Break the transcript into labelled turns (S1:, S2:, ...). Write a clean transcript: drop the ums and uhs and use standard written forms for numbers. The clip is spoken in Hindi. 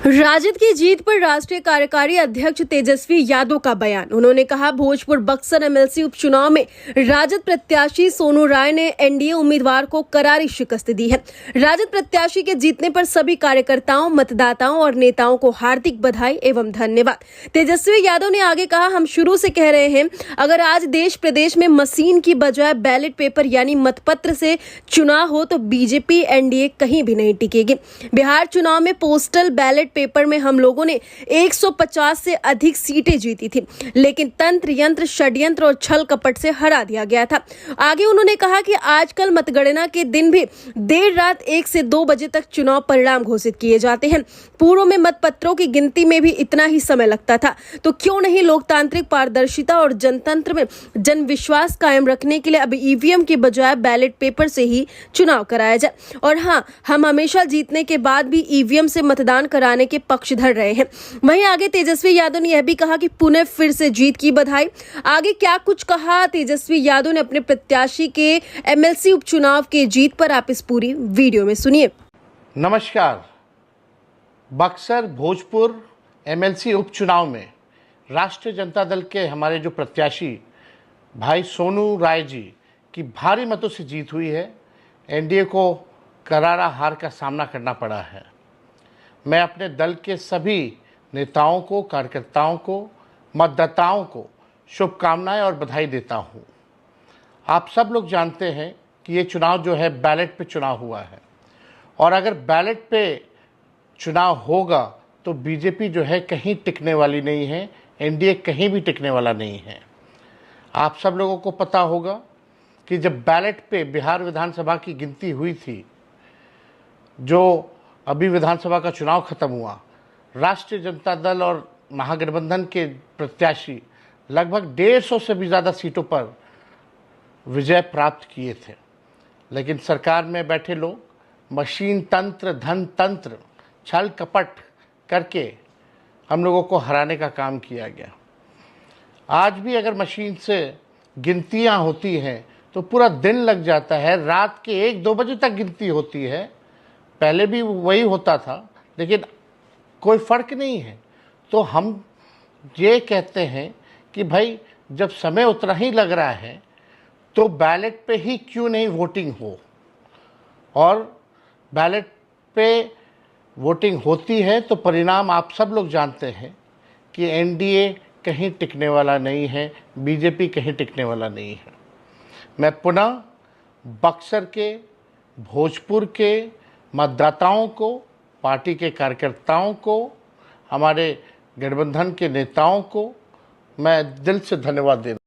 S1: राजद की जीत पर राष्ट्रीय कार्यकारी अध्यक्ष तेजस्वी यादव का बयान। उन्होंने कहा, भोजपुर बक्सर एमएलसी उपचुनाव में राजद प्रत्याशी सोनू राय ने एनडीए उम्मीदवार को करारी शिकस्त दी है। राजद प्रत्याशी के जीतने पर सभी कार्यकर्ताओं, मतदाताओं और नेताओं को हार्दिक बधाई एवं धन्यवाद। तेजस्वी यादव ने आगे कहा, हम शुरू से कह रहे हैं, अगर आज देश प्रदेश में मशीन की बजाय बैलेट पेपर यानी मतपत्र से चुनाव हो तो बीजेपी एनडीए कहीं भी नहीं टिकेगी। बिहार चुनाव में पोस्टल बैलेट पेपर में हम लोगों ने 150 से अधिक सीटें जीती थी, लेकिन तंत्र यंत्र, षड्यंत्र और छल कपट से हरा दिया गया था। आगे उन्होंने कहा कि आजकल मतगणना के दिन भी देर रात 1 से 2 बजे तक चुनाव परिणाम घोषित किए जाते हैं। पूर्व में मतपत्रों की गिनती में भी इतना ही समय लगता था, तो क्यों नहीं लोकतांत्रिक पारदर्शिता और जनतंत्र में जन विश्वास कायम रखने के लिए अब ईवीएम के बजाय बैलेट पेपर से ही चुनाव कराया जाए। और हाँ, हम हमेशा जीतने के बाद भी ईवीएम से मतदान कराने के पक्षधर रहे हैं। वहीं आगे तेजस्वी यादव ने यह भी कहा कि पुणे फिर से जीत की बधाई। आगे क्या कुछ कहा तेजस्वी यादव ने अपने प्रत्याशी के एमएलसी उपचुनाव के जीत पर, आप इस पूरी वीडियो में सुनिए।
S2: नमस्कार। बक्सर भोजपुर एमएलसी उपचुनाव में राष्ट्रीय जनता दल के हमारे जो प्रत्याशी भाई सोनू राय जी की भारी मतों से जीत हुई है। एनडीए को करारा हार का सामना करना पड़ा है। मैं अपने दल के सभी नेताओं को, कार्यकर्ताओं को, मतदाताओं को शुभकामनाएं और बधाई देता हूं। आप सब लोग जानते हैं कि ये चुनाव जो है बैलेट पे चुनाव हुआ है, और अगर बैलेट पे चुनाव होगा तो बीजेपी जो है कहीं टिकने वाली नहीं है, एनडीए कहीं भी टिकने वाला नहीं है। आप सब लोगों को पता होगा कि जब बैलेट पे बिहार विधानसभा की गिनती हुई थी, जो अभी विधानसभा का चुनाव खत्म हुआ, राष्ट्रीय जनता दल और महागठबंधन के प्रत्याशी लगभग 150 से भी ज़्यादा सीटों पर विजय प्राप्त किए थे। लेकिन सरकार में बैठे लोग मशीन तंत्र, धन तंत्र, छल कपट करके हम लोगों को हराने का काम किया गया। आज भी अगर मशीन से गिनतियां होती हैं तो पूरा दिन लग जाता है, रात के 1-2 बजे तक गिनती होती है। पहले भी वही होता था, लेकिन कोई फ़र्क नहीं है। तो हम ये कहते हैं कि भाई, जब समय उतना ही लग रहा है तो बैलेट पे ही क्यों नहीं वोटिंग हो। और बैलेट पे वोटिंग होती है तो परिणाम आप सब लोग जानते हैं कि एनडीए कहीं टिकने वाला नहीं है, बीजेपी कहीं टिकने वाला नहीं है। मैं पुनः बक्सर के, भोजपुर के मतदाताओं को, पार्टी के कार्यकर्ताओं को, हमारे गठबंधन के नेताओं को मैं दिल से धन्यवाद देना